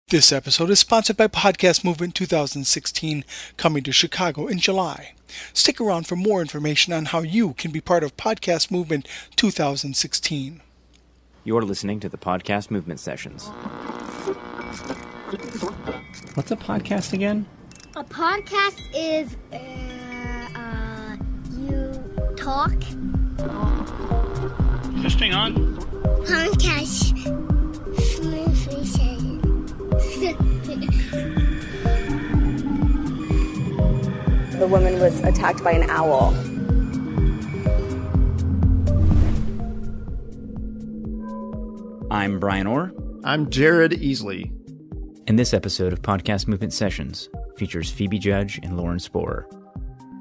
This episode is sponsored by Podcast Movement 2016, coming to Chicago in July. Stick around for more information on how you can be part of Podcast Movement 2016. You're listening to the Podcast Movement Sessions. What's a podcast again? A podcast is, you talk. Is this thing on? Podcast. The woman was attacked by an owl. I'm Brian Orr. I'm Jared Easley. And this episode of Podcast Movement Sessions features Phoebe Judge and Lauren Spohrer,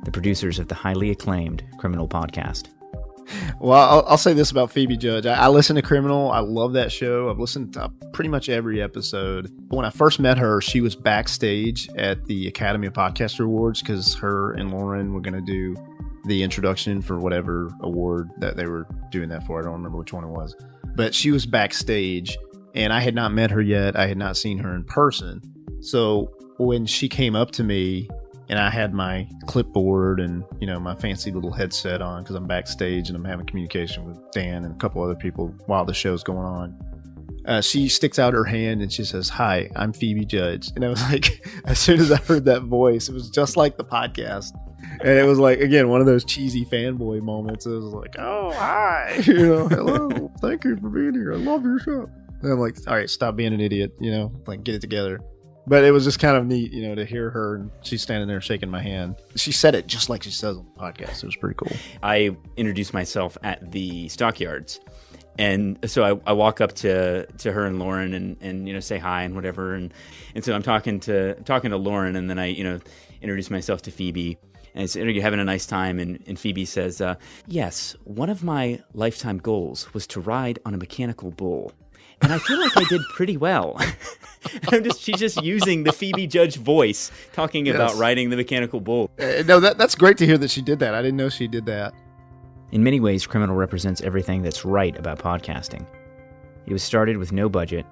the producers of the highly acclaimed Criminal podcast. Well, I'll say this about Phoebe Judge. I listen to Criminal. I love that show. I've listened to pretty much every episode. When I first met her, she was backstage at the Academy of Podcaster Awards because her and Lauren were going to do the introduction for whatever award that they were doing that for. I don't remember which one it was. But she was backstage, and I had not met her yet. I had not seen her in person. So when she came up to me, and I had my clipboard and, my fancy little headset on because I'm backstage and I'm having communication with Dan and a couple other people while the show's going on. She sticks out her hand and she says, "Hi, I'm Phoebe Judge." And I was like, as soon as I heard that voice, it was just like the podcast. And it was like, again, one of those cheesy fanboy moments. It was like, "Oh, hi, hello, thank you for being here. I love your show." And I'm like, all right, stop being an idiot, get it together. But it was just kind of neat, to hear her, and she's standing there shaking my hand. She said it just like she says on the podcast. It was pretty cool. I introduced myself at the stockyards, and so I walk up to her and Lauren and say hi and whatever, and so I'm talking to Lauren, and then I introduce myself to Phoebe, and I said, "Are you having a nice time?" And Phoebe says, "Yes, one of my lifetime goals was to ride on a mechanical bull. And I feel like I did pretty well." She's just using the Phoebe Judge voice, talking about riding the mechanical bull. No, that's great to hear that she did that. I didn't know she did that. In many ways, Criminal represents everything that's right about podcasting. It was started with no budget,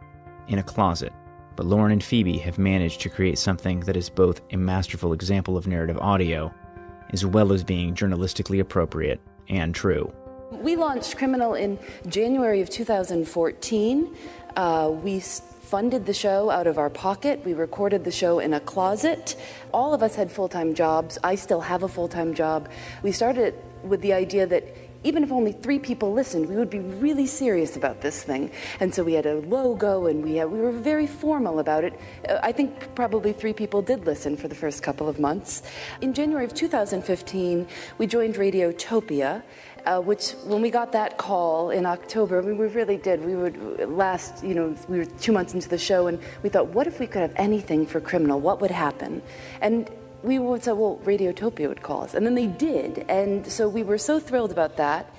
in a closet, but Lauren and Phoebe have managed to create something that is both a masterful example of narrative audio, as well as being journalistically appropriate and true. We launched Criminal in January of 2014. We funded the show out of our pocket. We recorded the show in a closet. All of us had full-time jobs. I still have a full-time job. We started with the idea that even if only 3 people listened, we would be really serious about this thing. And so we had a logo, and we were very formal about it. I think probably 3 people did listen for the first couple of months. In January of 2015, we joined Radiotopia, which when we got that call in October, we really did. We would we were 2 months into the show, and we thought, what if we could have anything for Criminal? What would happen? And we would say, well, Radiotopia would call us. And then they did. And so we were so thrilled about that.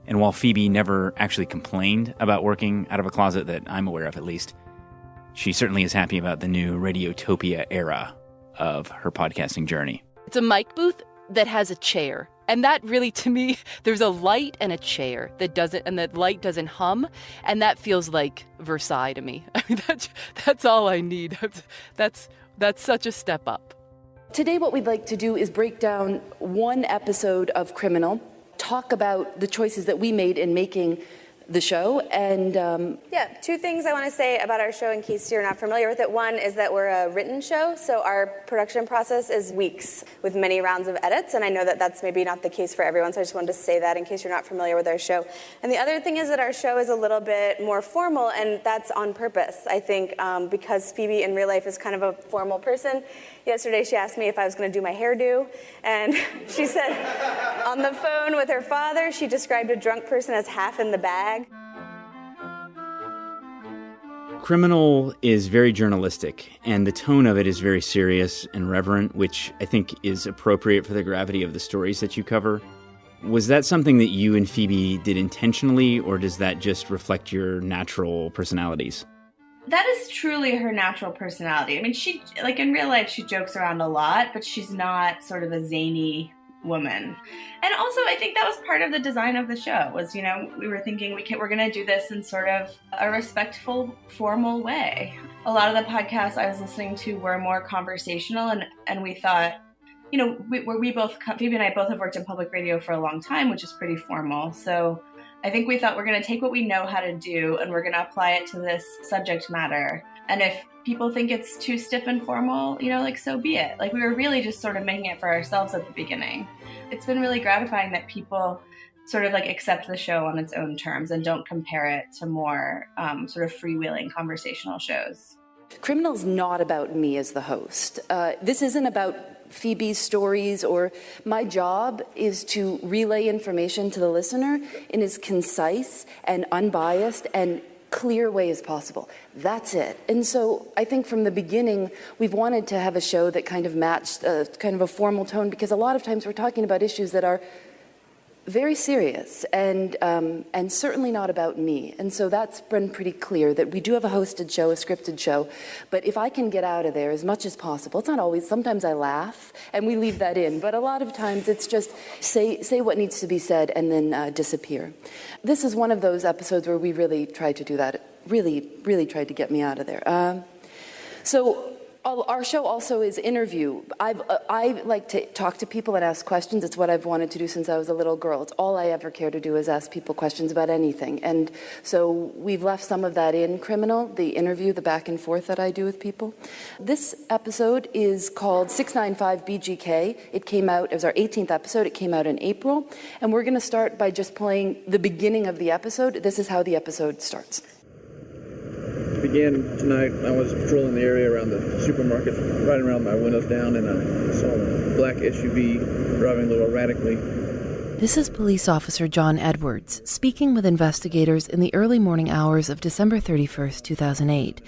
And while Phoebe never actually complained about working out of a closet, that I'm aware of at least, she certainly is happy about the new Radiotopia era of her podcasting journey. It's a mic booth that has a chair. And that really, to me, there's a light and a chair that doesn't, and that light doesn't hum. And that feels like Versailles to me. I mean, that's all I need. That's such a step up. Today what we'd like to do is break down one episode of Criminal, talk about the choices that we made in making the show, and 2 things I want to say about our show in case you're not familiar with it. One is that we're a written show, so our production process is weeks with many rounds of edits, and I know that that's maybe not the case for everyone, so I just wanted to say that in case you're not familiar with our show. And the other thing is that our show is a little bit more formal, and that's on purpose, I think, because Phoebe in real life is kind of a formal person. Yesterday she asked me if I was going to do my hairdo, and she said on the phone with her father, she described a drunk person as half in the bag. Criminal is very journalistic, and the tone of it is very serious and reverent, which I think is appropriate for the gravity of the stories that you cover. Was that something that you and Phoebe did intentionally, or does that just reflect your natural personalities? That is truly her natural personality. I mean, she, in real life, she jokes around a lot, but she's not sort of a zany woman. And also, I think that was part of the design of the show was, we were thinking we're going to do this in sort of a respectful, formal way. A lot of the podcasts I was listening to were more conversational, and we thought, Phoebe and I both have worked in public radio for a long time, which is pretty formal. So I think we thought we're going to take what we know how to do and we're going to apply it to this subject matter. And if people think it's too stiff and formal, so be it. We were really just sort of making it for ourselves at the beginning. It's been really gratifying that people sort of accept the show on its own terms and don't compare it to more sort of freewheeling conversational shows. Criminal's not about me as the host. This isn't about Phoebe's stories, or my job is to relay information to the listener in as concise and unbiased and clear way as possible. That's it. And so I think from the beginning, we've wanted to have a show that kind of matched kind of a formal tone, because a lot of times we're talking about issues that are very serious and certainly not about me. And so that's been pretty clear that we do have a hosted show, a scripted show, but if I can get out of there as much as possible, it's not always, sometimes I laugh and we leave that in, but a lot of times it's just say what needs to be said and then disappear. This is one of those episodes where we really tried to do that, really tried to get me out of there. So our show also is interview. I like to talk to people and ask questions. It's what I've wanted to do since I was a little girl. It's all I ever care to do is ask people questions about anything. And so we've left some of that in Criminal, the interview, the back and forth that I do with people. This episode is called 695 BGK. It was our 18th episode. It came out in April. And we're going to start by just playing the beginning of the episode. This is how the episode starts. Began tonight. I was patrolling the area around the supermarket, riding around with my windows down, and I saw a black SUV driving a little erratically. This is police officer John Edwards speaking with investigators in the early morning hours of December 31st, 2008.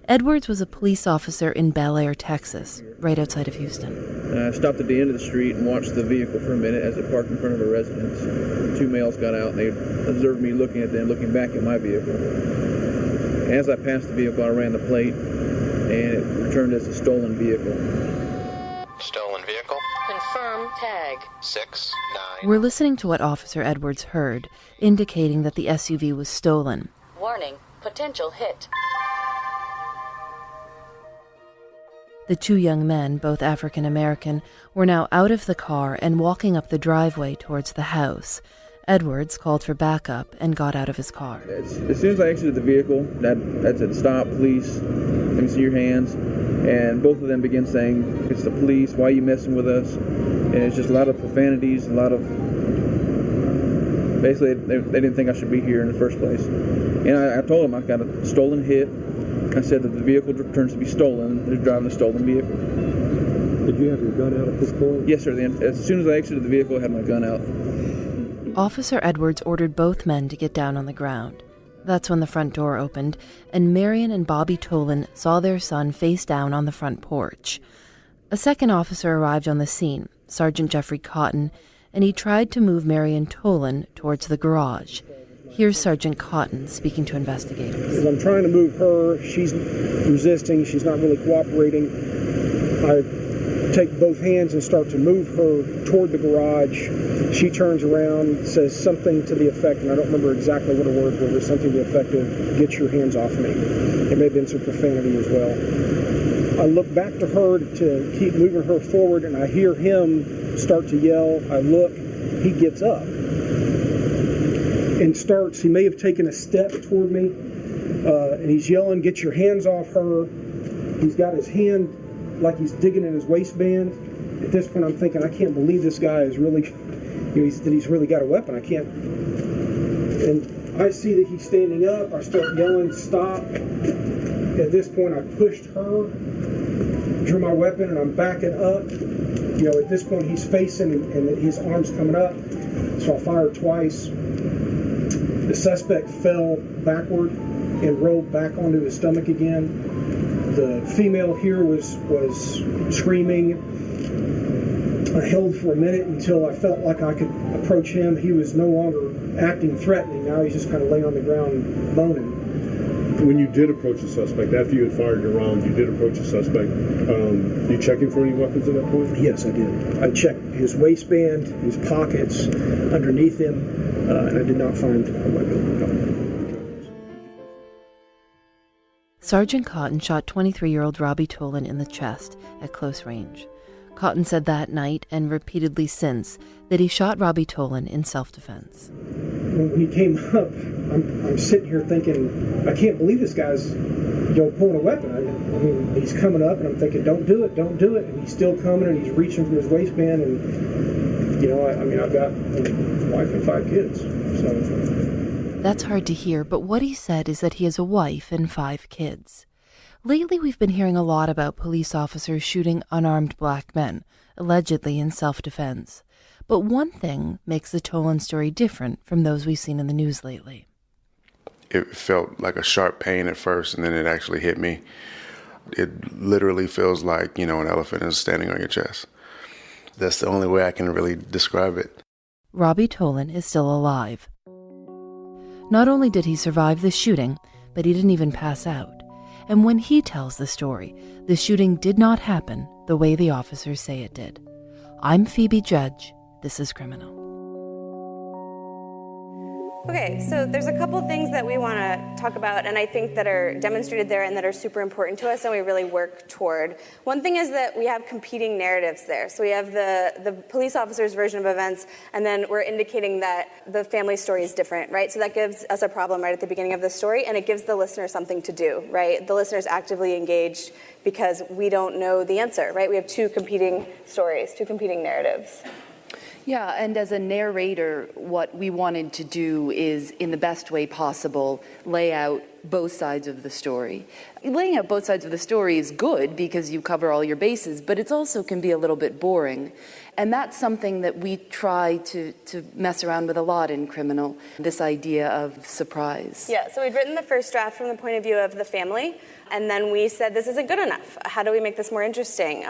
Edwards was a police officer in Bel Air, Texas, right outside of Houston. I stopped at the end of the street and watched the vehicle for a minute as it parked in front of a residence. Two males got out and they observed me looking at them, looking back at my vehicle. As I passed the vehicle, I ran the plate, and it returned as a stolen vehicle. Stolen vehicle? Confirm tag. 6-9. We're listening to what Officer Edwards heard, indicating that the SUV was stolen. Warning, potential hit. The two young men, both African American, were now out of the car and walking up the driveway towards the house. Edwards called for backup and got out of his car. As soon as I exited the vehicle, that said, "Stop, police, let me see your hands." And both of them began saying, "It's the police, why are you messing with us?" And it's just a lot of profanities, a lot of... Basically, they didn't think I should be here in the first place. And I told them I got a stolen hit. I said that the vehicle turns to be stolen. They're driving a stolen vehicle. Did you have your gun out at this point? Yes, sir. As soon as I exited the vehicle, I had my gun out. Officer Edwards ordered both men to get down on the ground. That's when the front door opened, and Marion and Robbie Tolan saw their son face down on the front porch. A second officer arrived on the scene, Sergeant Jeffrey Cotton, and he tried to move Marion Tolan towards the garage. Here's Sergeant Cotton speaking to investigators. As I'm trying to move her, she's resisting, she's not really cooperating. I take both hands and start to move her toward the garage. She turns around, says something to the effect, and I don't remember exactly what her words were, but something to the effect of, "Get your hands off me." It may have been some profanity as well. I look back to her to keep moving her forward, and I hear him start to yell. I look, he gets up and starts, he may have taken a step toward me, and he's yelling, "Get your hands off her." He's got his hand like he's digging in his waistband. At this point, I'm thinking, I can't believe this guy is really, he's really got a weapon. I can't. And I see that he's standing up. I start yelling, "Stop." At this point, I pushed her, drew my weapon, and I'm backing up. At this point, he's facing and his arm's coming up. So I fired twice. The suspect fell backward and rolled back onto his stomach again. The female here was screaming. I held for a minute until I felt like I could approach him. He was no longer acting threatening. Now he's just kind of laying on the ground moaning. When you did approach the suspect, after you had fired your round, you did approach the suspect. You checking for any weapons at that point? Yes, I did. I checked his waistband, his pockets, underneath him, and I did not find a weapon. No. Sergeant Cotton shot 23-year-old Robbie Tolan in the chest at close range. Cotton said that night and repeatedly since that he shot Robbie Tolan in self-defense. When he came up, I'm sitting here thinking, I can't believe this guy's pulling a weapon. I mean, he's coming up, and I'm thinking, don't do it, and he's still coming, and he's reaching for his waistband, and I've got a wife and 5 kids, so. That's hard to hear, but what he said is that he has a wife and 5 kids. Lately, we've been hearing a lot about police officers shooting unarmed black men, allegedly in self-defense. But one thing makes the Tolan story different from those we've seen in the news lately. It felt like a sharp pain at first, and then it actually hit me. It literally feels like, an elephant is standing on your chest. That's the only way I can really describe it. Robbie Tolan is still alive. Not only did he survive the shooting, but he didn't even pass out. And when he tells the story, the shooting did not happen the way the officers say it did. I'm Phoebe Judge. This is Criminal. Okay, so there's a couple things that we want to talk about, and I think that are demonstrated there and that are super important to us and we really work toward. One thing is that we have competing narratives there. So we have the police officer's version of events, and then we're indicating that the family story is different, right? So that gives us a problem right at the beginning of the story, and it gives the listener something to do, right? The listener's actively engaged because we don't know the answer, right? We have 2 competing stories, 2 competing narratives. Yeah, and as a narrator, what we wanted to do is, in the best way possible, lay out both sides of the story. Laying out both sides of the story is good because you cover all your bases, but it also can be a little bit boring. And that's something that we try to mess around with a lot in Criminal, this idea of surprise. Yeah, so we'd written the first draft from the point of view of the family, and then we said, this isn't good enough. How do we make this more interesting?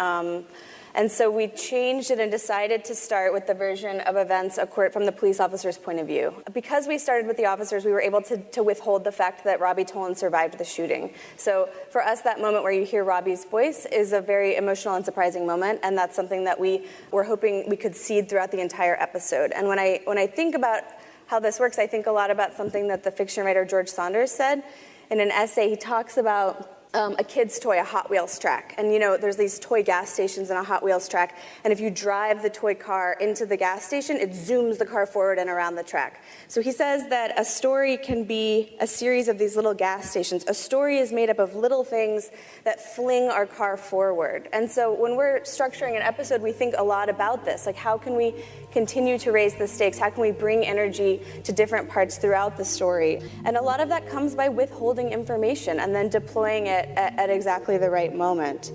And so we changed it and decided to start with the version of events from the police officer's point of view. Because we started with the officers, we were able to withhold the fact that Robbie Tolan survived the shooting. So for us, that moment where you hear Robbie's voice is a very emotional and surprising moment, and that's something that we were hoping we could seed throughout the entire episode. And when I think about how this works, I think a lot about something that the fiction writer George Saunders said. In an essay, he talks about a kid's toy, a Hot Wheels track. And there's these toy gas stations in a Hot Wheels track, and if you drive the toy car into the gas station, it zooms the car forward and around the track. So he says that a story can be a series of these little gas stations. A story is made up of little things that fling our car forward. And so when we're structuring an episode, we think a lot about this. Like, how can we continue to raise the stakes? How can we bring energy to different parts throughout the story? And a lot of that comes by withholding information and then deploying it at exactly the right moment.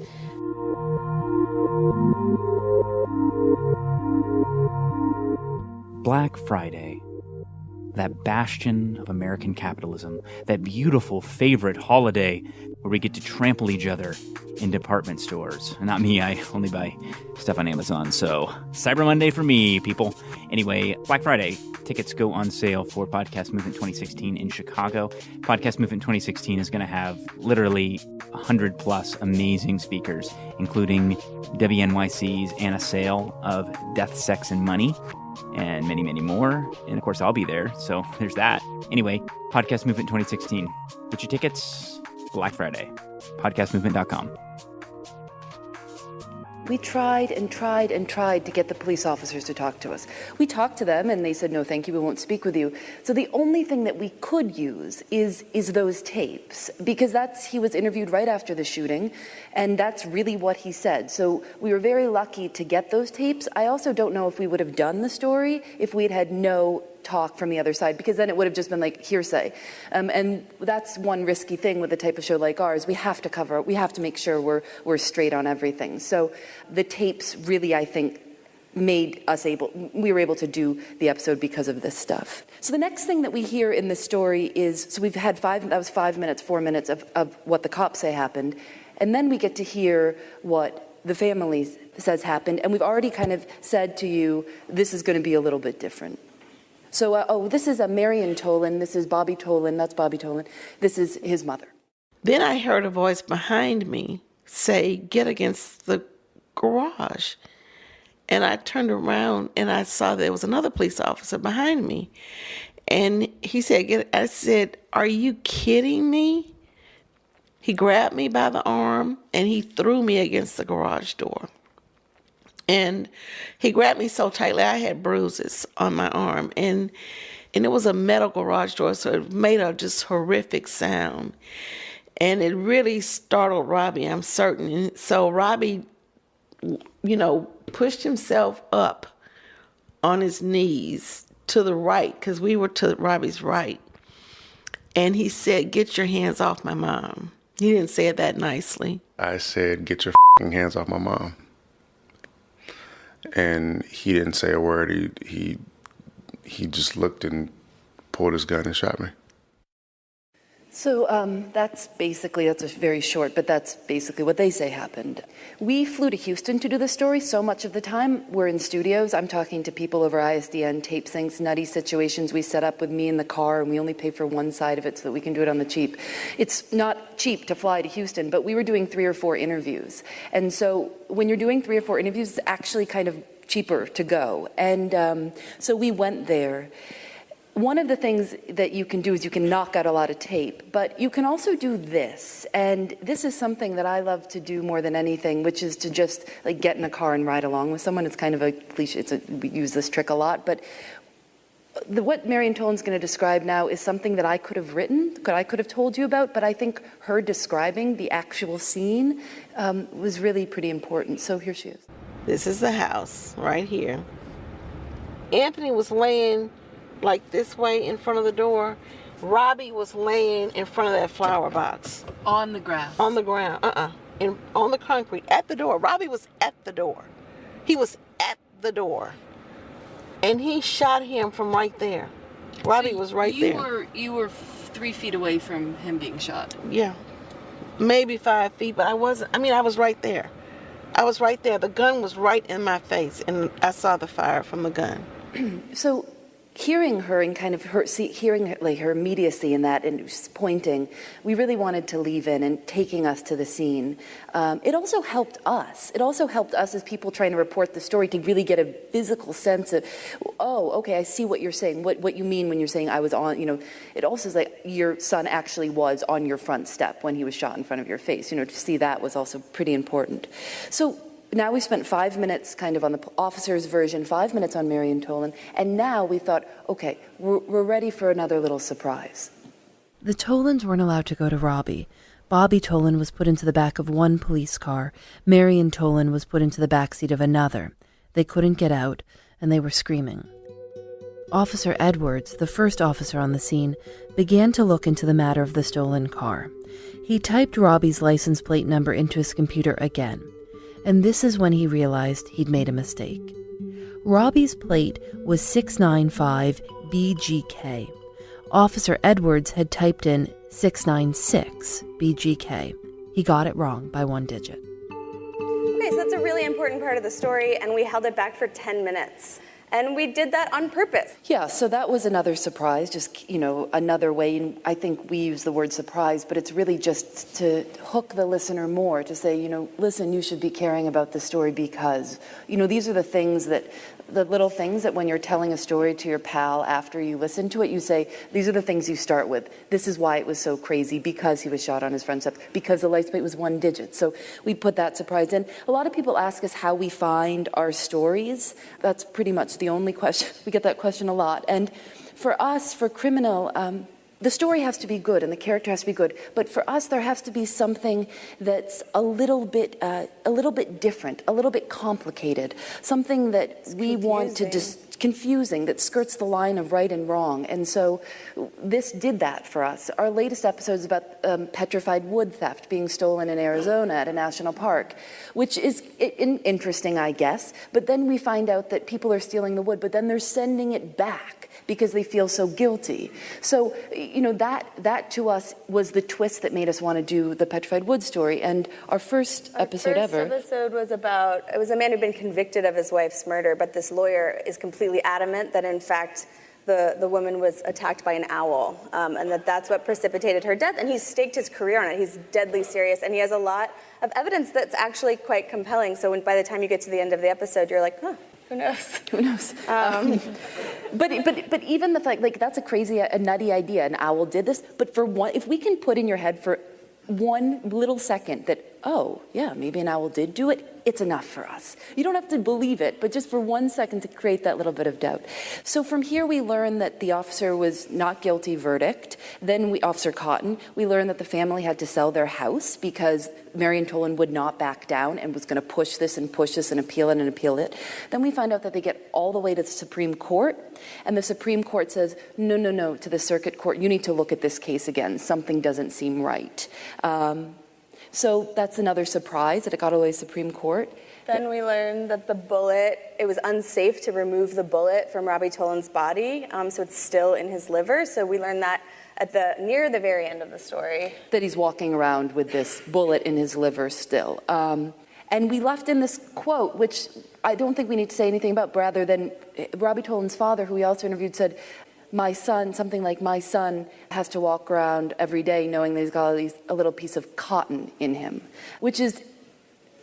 Black Friday, that bastion of American capitalism, that beautiful favorite holiday where we get to trample each other in department stores. Not me, I only buy stuff on Amazon, so Cyber Monday for me, people. Anyway, Black Friday, tickets go on sale for Podcast Movement 2016 in Chicago. Podcast Movement 2016 is going to have literally 100 plus amazing speakers, including WNYC's Anna Sale of Death, Sex, and Money, and many, many more. And of course, I'll be there, so there's that. Anyway, Podcast Movement 2016. Get your tickets Black Friday. Podcastmovement.com. We tried and tried and tried to get the police officers to talk to us. We talked to them and they said, no, thank you, we won't speak with you. So the only thing that we could use is those tapes, because he was interviewed right after the shooting, and that's really what he said. So we were very lucky to get those tapes. I also don't know if we would have done the story if we'd had no talk from the other side, because then it would have just been like hearsay. And that's one risky thing with a type of show like ours. We have to make sure we're straight on everything. So the tapes really, I think, we were able to do the episode because of this stuff. So the next thing that we hear in the story is, so we've had 4 minutes of what the cops say happened, and then we get to hear what the family says happened, and we've already kind of said to you, this is going to be a little bit different. So, this is Marion Tolan. This is Robbie Tolan. That's Robbie Tolan. This is his mother. Then I heard a voice behind me say, "Get against the garage." And I turned around and I saw there was another police officer behind me. And he said, I said, "Are you kidding me?" He grabbed me by the arm and he threw me against the garage door. And he grabbed me so tightly, I had bruises on my arm. And it was a metal garage door, so it made a just horrific sound. And it really startled Robbie, I'm certain. And so Robbie, pushed himself up on his knees to the right, because we were to Robbie's right. And he said, "Get your hands off my mom." He didn't say it that nicely. I said, "Get your hands off my mom." And he didn't say a word. He just looked and pulled his gun and shot me. So that's very short, but that's basically what they say happened. We flew to Houston to do this story. So much of the time we're in studios. I'm talking to people over ISDN, tape syncs, nutty situations we set up with me in the car, and we only pay for one side of it so that we can do it on the cheap. It's not cheap to fly to Houston, but we were doing 3 or 4 interviews. And so when you're doing 3 or 4 interviews, it's actually kind of cheaper to go. And so we went there. One of the things that you can do is you can knock out a lot of tape, but you can also do this. And this is something that I love to do more than anything, which is to just get in a car and ride along with someone. It's kind of a cliche. We use this trick a lot, but what Marion Tolan's going to describe now is something that I could have written, I could have told you about, but I think her describing the actual scene was really pretty important. So here she is. This is the house right here. Anthony was laying like this way in front of the door. Robbie was laying in front of that flower box. On the grass. On the ground. On the concrete at the door. Robbie was at the door. He was at the door. And he shot him from right there. Robbie was right there. You were 3 feet away from him being shot. Yeah. Maybe 5 feet, but I was right there. I was right there. The gun was right in my face, and I saw the fire from the gun. So hearing her and kind of hearing her immediacy in that and pointing, we really wanted to leave in and taking us to the scene. It also helped us. It also helped us as people trying to report the story to really get a physical sense of, oh, okay, I see what you're saying, what you mean when you're saying I was on, it also is like your son actually was on your front step when he was shot in front of your face. To see that was also pretty important. So now we spent 5 minutes kind of on the officer's version, 5 minutes on Marion Tolan, and now we thought, okay, we're ready for another little surprise. The Tolans weren't allowed to go to Robbie. Robbie Tolan was put into the back of one police car. Marion Tolan was put into the backseat of another. They couldn't get out, and they were screaming. Officer Edwards, the first officer on the scene, began to look into the matter of the stolen car. He typed Robbie's license plate number into his computer again. And this is when he realized he'd made a mistake. Robbie's plate was 695 BGK. Officer Edwards had typed in 696 BGK. He got it wrong by 1 digit. Okay, so that's a really important part of the story, and we held it back for 10 minutes. And we did that on purpose. Yeah, so that was another surprise, just, another way. And I think we use the word surprise, but it's really just to hook the listener more, to say, listen, you should be caring about the story because, these are the little things that when you're telling a story to your pal after you listen to it, you say, these are the things you start with. This is why it was so crazy, because he was shot on his front step, because the license plate was 1 digit. So we put that surprise in. A lot of people ask us how we find our stories. That's pretty much the only question. We get that question a lot. And for us, for Criminal, the story has to be good and the character has to be good, but for us there has to be something that's a little bit different, a little bit complicated, something that we want to confusing, that skirts the line of right and wrong. And so this did that for us. Our latest episode is about petrified wood theft being stolen in Arizona at a national park, which is interesting, I guess. But then we find out that people are stealing the wood, but then they're sending it back because they feel so guilty. So, that to us was the twist that made us want to do the Petrified Wood story. And our first episode ever. Our first episode was it was a man who'd been convicted of his wife's murder, but this lawyer is completely adamant that in fact the woman was attacked by an owl, and that's what precipitated her death. And he's staked his career on it. He's deadly serious, and he has a lot of evidence that's actually quite compelling. So by the time you get to the end of the episode, you're like, huh, who knows? Who knows? But even the fact, like, that's a crazy, a nutty idea. An owl did this. But for one, if we can put in your head for one little second that, oh, yeah, maybe an owl did do it, it's enough for us. You don't have to believe it, but just for 1 second to create that little bit of doubt. So from here we learn that the officer was not guilty verdict. Then Officer Cotton, we learn that the family had to sell their house because Marion Tolan would not back down and was going to push this and appeal it and appeal it. Then we find out that they get all the way to the Supreme Court, and the Supreme Court says, no, to the circuit court, you need to look at this case again. Something doesn't seem right. So that's another surprise that it got all the way to the Supreme Court. Then we learned that it was unsafe to remove the bullet from Robbie Tolan's body, so it's still in his liver. So we learned that near the very end of the story. That he's walking around with this bullet in his liver still. And we left in this quote, which I don't think we need to say anything about, rather than Robbie Tolan's father, who we also interviewed, said, my son has to walk around every day knowing that he's got a little piece of cotton in him, which is,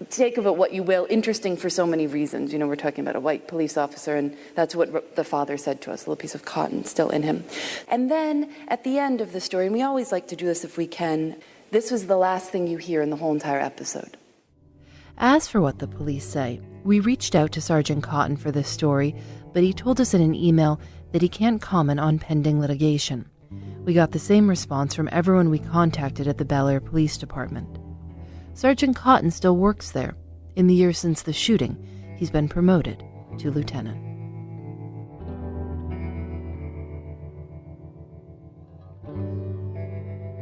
take of it what you will, interesting for so many reasons. You know, we're talking about a white police officer, and that's what the father said to us, a little piece of cotton still in him. And then at the end of the story, and we always like to do this if we can, this was the last thing you hear in the whole entire episode. As for what the police say, we reached out to Sergeant Cotton for this story, but he told us in an email that he can't comment on pending litigation. We got the same response from everyone we contacted at the Bel Air Police Department. Sergeant Cotton still works there. In the years since the shooting, he's been promoted to lieutenant.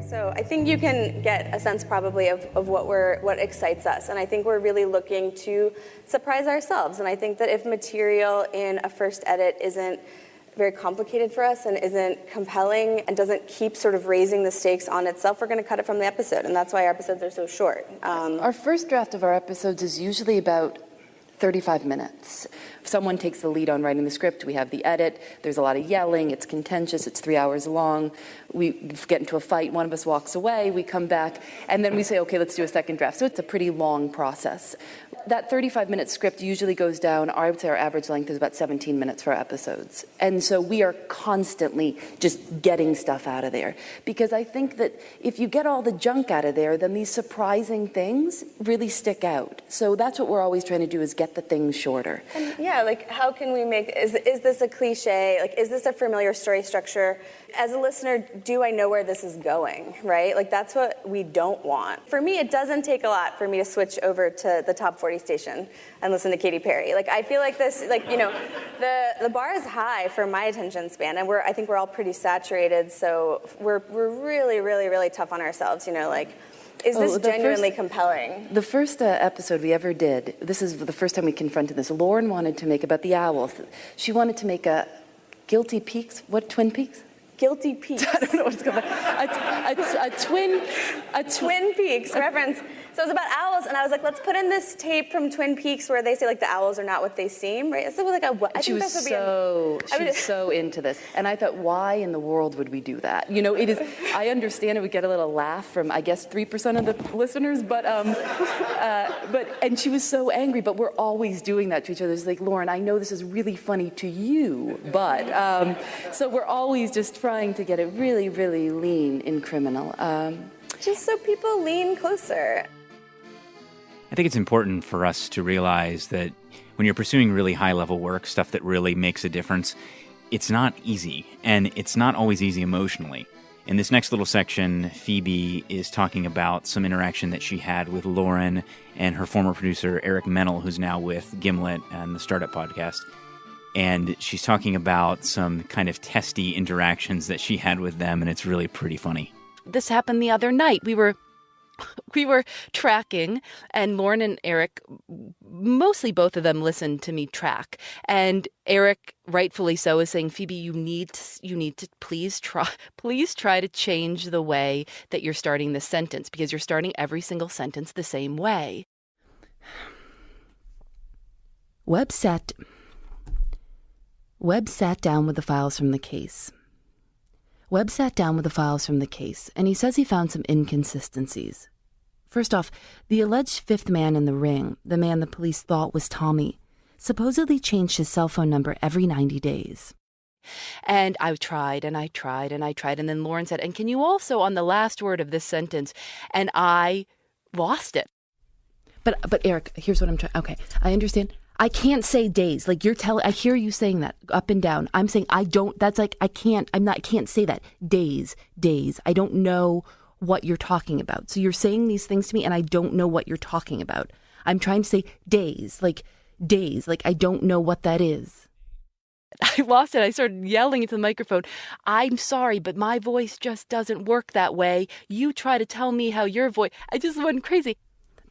So I think you can get a sense probably of what excites us. And I think we're really looking to surprise ourselves. And I think that if material in a first edit isn't very complicated for us and isn't compelling and doesn't keep sort of raising the stakes on itself, we're going to cut it from the episode. And that's why our episodes are so short. Our first draft of our episodes is usually about 35 minutes. If someone takes the lead on writing the script, we have the edit, there's a lot of yelling, it's contentious, it's 3 hours long, we get into a fight, one of us walks away, we come back, and then we say, okay, let's do a second draft. So it's a pretty long process. That 35-minute script usually goes down, I would say our average length is about 17 minutes for our episodes. And so we are constantly just getting stuff out of there. Because I think that if you get all the junk out of there, then these surprising things really stick out. So that's what we're always trying to do, is get the things shorter. And yeah, like how can we make, is this a cliche? Like, is this a familiar story structure? As a listener, do I know where this is going, right? Like, that's what we don't want. For me, it doesn't take a lot for me to switch over to the Top 40 station and listen to Katy Perry. Like, I feel like this, like, you know, the bar is high for my attention span, and I think we're all pretty saturated, so we're really, really, really tough on ourselves, you know, like, is this genuinely compelling? The first episode we ever did, this is the first time we confronted this, Lauren wanted to make about the owls. She wanted to make a Guilty Peaks, Twin Peaks? Guilty Peaks. I don't know what it's called. A Twin Peaks reference. So it's about owls, and I was like, let's put in this tape from Twin Peaks where they say like the owls are not what they seem, right? So it was like she was so into this, and I thought, why in the world would we do that? You know, it is. I understand it would get a little laugh from, I guess, 3% of the listeners, but and she was so angry. But we're always doing that to each other. It's like, Lauren, I know this is really funny to you, but so we're always just trying to get it really, really lean in criminal. Just so people lean closer. I think it's important for us to realize that when you're pursuing really high-level work, stuff that really makes a difference, it's not easy, and it's not always easy emotionally. In this next little section, Phoebe is talking about some interaction that she had with Lauren and her former producer, Eric Mennel, who's now with Gimlet and the Startup Podcast. And she's talking about some kind of testy interactions that she had with them, and it's really pretty funny. This happened the other night. We were tracking, and Lauren and Eric, mostly both of them, listened to me track. And Eric, rightfully so, is saying, Phoebe, you need to please try to change the way that you're starting this sentence, because you're starting every single sentence the same way. Webset. Webb sat down with the files from the case. And he says he found some inconsistencies. First off, the alleged fifth man in the ring, the man the police thought was Tommy, supposedly changed his cell phone number every 90 days. And I tried, and then Lauren said, and can you also, on the last word of this sentence, and I lost it. But Eric, here's what I'm trying, okay, I understand. I can't say days. Like I hear you saying that up and down. I'm saying I can't say that. Days. I don't know what you're talking about. So you're saying these things to me and I don't know what you're talking about. I'm trying to say days. Like I don't know what that is. I lost it. I started yelling into the microphone. I'm sorry, but my voice just doesn't work that way. You try to tell me how your voice, I just went crazy.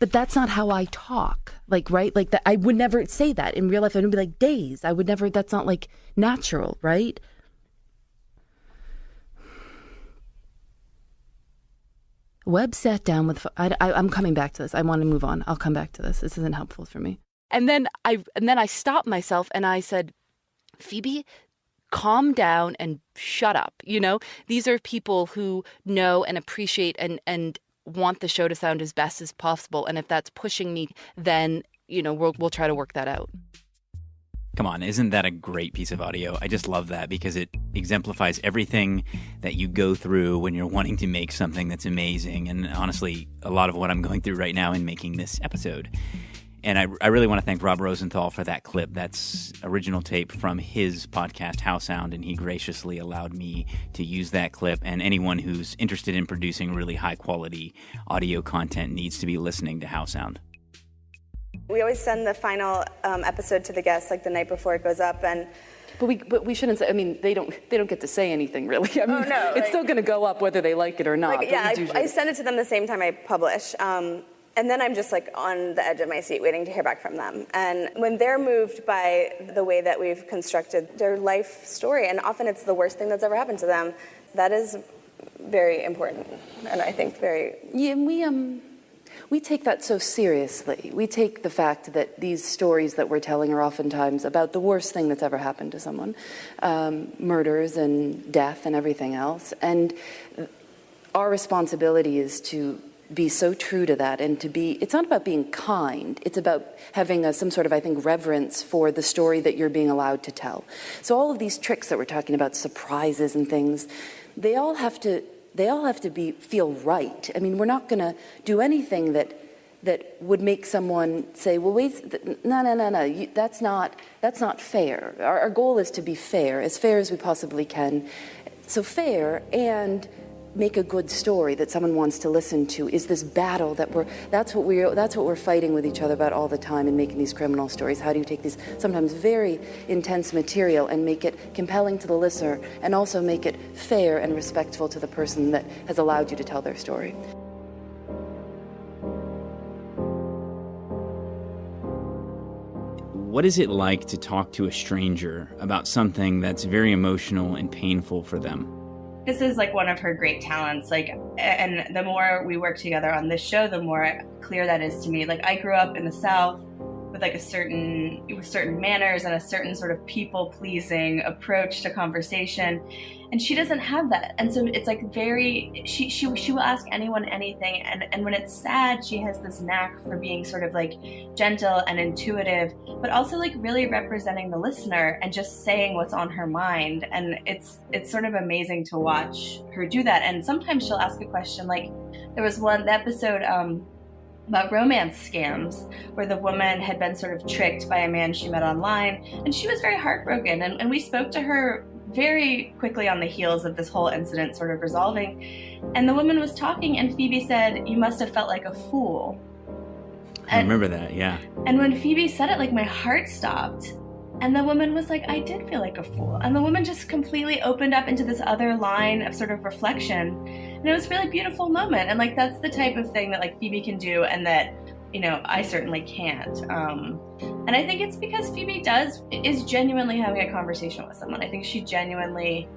But that's not how I talk. Like, right? Like that, I would never say that in real life. I would be like days. I would never, that's not like natural, right? Webb sat down with, I'm coming back to this. I want to move on. I'll come back to this. This isn't helpful for me. And then I stopped myself and I said, Phoebe, calm down and shut up. You know, these are people who know and appreciate and want the show to sound as best as possible. And if that's pushing me, then, you know, we'll try to work that out. Come on, isn't that a great piece of audio? I just love that because it exemplifies everything that you go through when you're wanting to make something that's amazing. And honestly, a lot of what I'm going through right now in making this episode. And I really want to thank Rob Rosenthal for that clip. That's original tape from his podcast, How Sound, and he graciously allowed me to use that clip. And anyone who's interested in producing really high-quality audio content needs to be listening to How Sound. We always send the final episode to the guests, like the night before it goes up, and But we shouldn't say. I mean, they don't get to say anything really. I mean, no, it's still going to go up whether they like it or not. Like, yeah, I send it to them the same time I publish. And then I'm just like on the edge of my seat waiting to hear back from them. And when they're moved by the way that we've constructed their life story, and often it's the worst thing that's ever happened to them, that is very important. And I think very... Yeah, we take that so seriously. We take the fact that these stories that we're telling are oftentimes about the worst thing that's ever happened to someone, murders and death and everything else. And our responsibility is to be so true to that and to be, it's not about being kind, it's about having some sort of, I think, reverence for the story that you're being allowed to tell. So all of these tricks that we're talking about, surprises and things, they all have to feel right. I mean, we're not going to do anything that would make someone say, well, wait, no, that's not fair. Our goal is to be fair as we possibly can. So fair and make a good story that someone wants to listen to is this battle that's what we're fighting with each other about all the time in making these criminal stories. How do you take these sometimes very intense material and make it compelling to the listener and also make it fair and respectful to the person that has allowed you to tell their story? What is it like to talk to a stranger about something that's very emotional and painful for them? This is like one of her great talents, like, and the more we work together on this show, the more clear that is to me. Like, I grew up in the South with like certain manners and a certain sort of people-pleasing approach to conversation, and she doesn't have that. And so it's like she will ask anyone anything, and when it's sad, she has this knack for being sort of like gentle and intuitive, but also like really representing the listener and just saying what's on her mind. And it's sort of amazing to watch her do that. And sometimes she'll ask a question, like there was one episode about romance scams where the woman had been sort of tricked by a man she met online, and she was very heartbroken, and we spoke to her very quickly on the heels of this whole incident sort of resolving, and the woman was talking and Phoebe said, "You must have felt like a fool." I remember that, yeah. And when Phoebe said it, like my heart stopped. And the woman was like, "I did feel like a fool." And the woman just completely opened up into this other line of sort of reflection. And it was a really beautiful moment. And like, that's the type of thing that like Phoebe can do and that, you know, I certainly can't. And I think it's because Phoebe is genuinely having a conversation with someone. I think she genuinely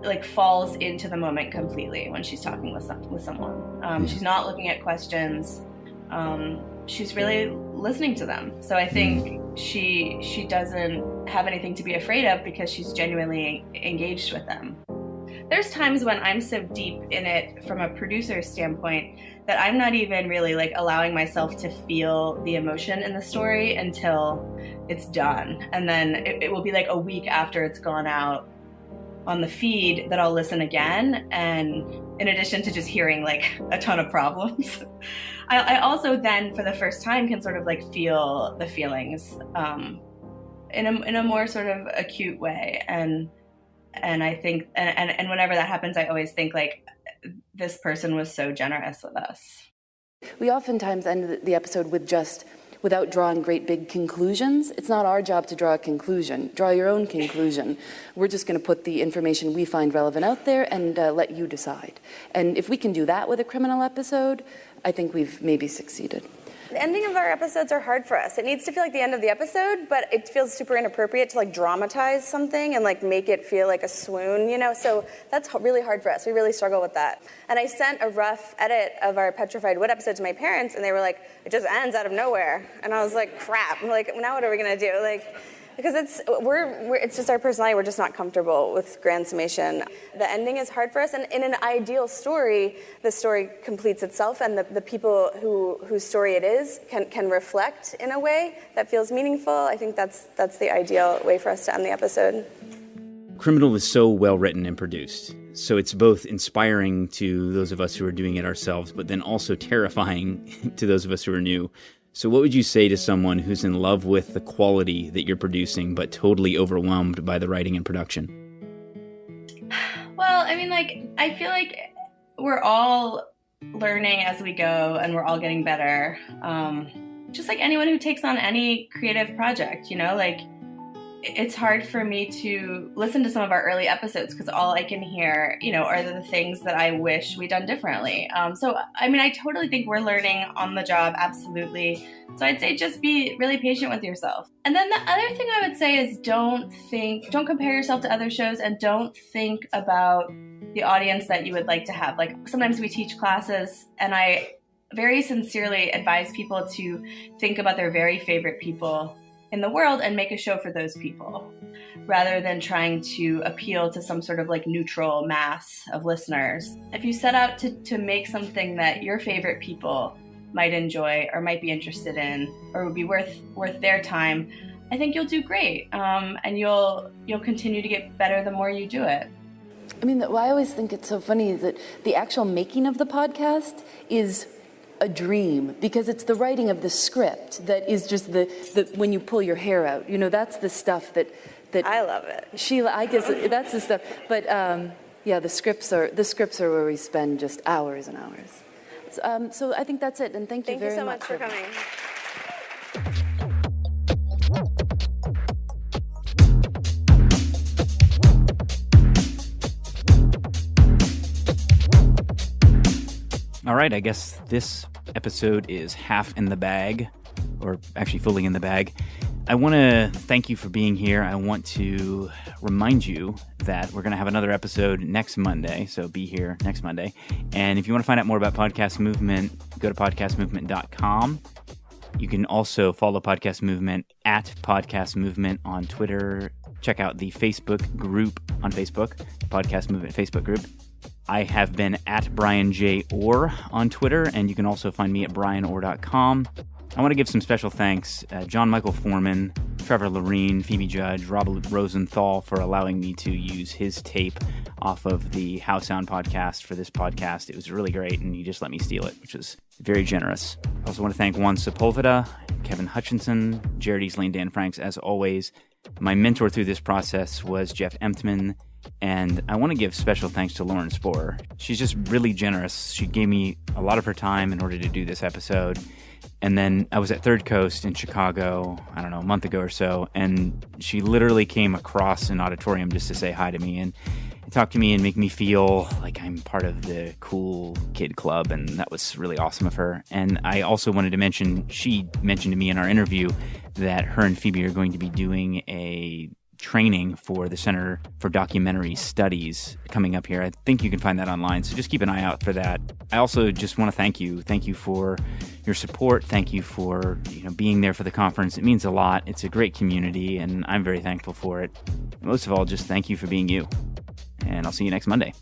like falls into the moment completely when she's talking with someone. She's not looking at questions. she's really listening to them. So I think she doesn't have anything to be afraid of because she's genuinely engaged with them. There's times when I'm so deep in it from a producer's standpoint that I'm not even really like allowing myself to feel the emotion in the story until it's done. And then it will be like a week after it's gone out on the feed that I'll listen again. And in addition to just hearing like a ton of problems, I also then for the first time can sort of like feel the feelings in a more sort of acute way. And I think, and whenever that happens, I always think like, this person was so generous with us. We oftentimes end the episode with without drawing great big conclusions. It's not our job to draw a conclusion. Draw your own conclusion. We're just going to put the information we find relevant out there and let you decide. And if we can do that with a criminal episode, I think we've maybe succeeded. The ending of our episodes are hard for us. It needs to feel like the end of the episode, but it feels super inappropriate to like dramatize something and like make it feel like a swoon, you know? So that's really hard for us. We really struggle with that. And I sent a rough edit of our Petrified Wood episode to my parents, and they were like, it just ends out of nowhere. And I was like, crap. I'm like, now what are we gonna do? Like, because it's just our personality. We're just not comfortable with grand summation. The ending is hard for us, and in an ideal story, the story completes itself, and the people whose story it is can reflect in a way that feels meaningful. I think that's the ideal way for us to end the episode. Criminal is so well written and produced, so it's both inspiring to those of us who are doing it ourselves, but then also terrifying to those of us who are new. So what would you say to someone who's in love with the quality that you're producing, but totally overwhelmed by the writing and production? Well, I mean, like, I feel like we're all learning as we go, and we're all getting better. Just like anyone who takes on any creative project, you know, like, it's hard for me to listen to some of our early episodes because all I can hear, you know, are the things that I wish we'd done differently. So, I mean, I totally think we're learning on the job, absolutely. So I'd say just be really patient with yourself. And then the other thing I would say is don't compare yourself to other shows, and don't think about the audience that you would like to have. Like, sometimes we teach classes, and I very sincerely advise people to think about their very favorite people in the world and make a show for those people, rather than trying to appeal to some sort of like neutral mass of listeners. If you set out to make something that your favorite people might enjoy or might be interested in or would be worth their time, I think you'll do great, and you'll continue to get better the more you do it. I mean, what I always think it's so funny is that the actual making of the podcast is a dream, because it's the writing of the script that is just the when you pull your hair out, you know, that's the stuff that I love it. Sheila, I guess that's the stuff. But yeah, the scripts are where we spend just hours and hours. So I think that's it, and thank you very much. Thank you so much for coming. All right, I guess this episode is half in the bag, or actually fully in the bag. I want to thank you for being here. I want to remind you that we're going to have another episode next Monday, so be here next Monday. And if you want to find out more about Podcast Movement, go to podcastmovement.com. You can also follow Podcast Movement at Podcast Movement on Twitter. Check out the Facebook group on Facebook, Podcast Movement Facebook group. I have been at Brian J. Orr on Twitter, and you can also find me at brianorr.com. I want to give some special thanks, John Michael Foreman, Trevor Loreen, Phoebe Judge, Rob Rosenthal for allowing me to use his tape off of the How Sound podcast for this podcast. It was really great, and he just let me steal it, which was very generous. I also want to thank Juan Sepulveda, Kevin Hutchinson, Jared Easley, and Dan Franks, as always. My mentor through this process was Jeff Emtman. And I want to give special thanks to Lauren Spohrer. She's just really generous. She gave me a lot of her time in order to do this episode. And then I was at Third Coast in Chicago, I don't know, a month ago or so, and she literally came across an auditorium just to say hi to me and talk to me and make me feel like I'm part of the cool kid club, and that was really awesome of her. And I also wanted to mention, she mentioned to me in our interview that her and Phoebe are going to be doing a training for the Center for Documentary Studies coming up here. I think you can find that online, so just keep an eye out for that. I also just want to thank you. Thank you for your support. Thank you for being there for the conference. It means a lot. It's a great community, and I'm very thankful for it. Most of all, just thank you for being you. And I'll see you next Monday.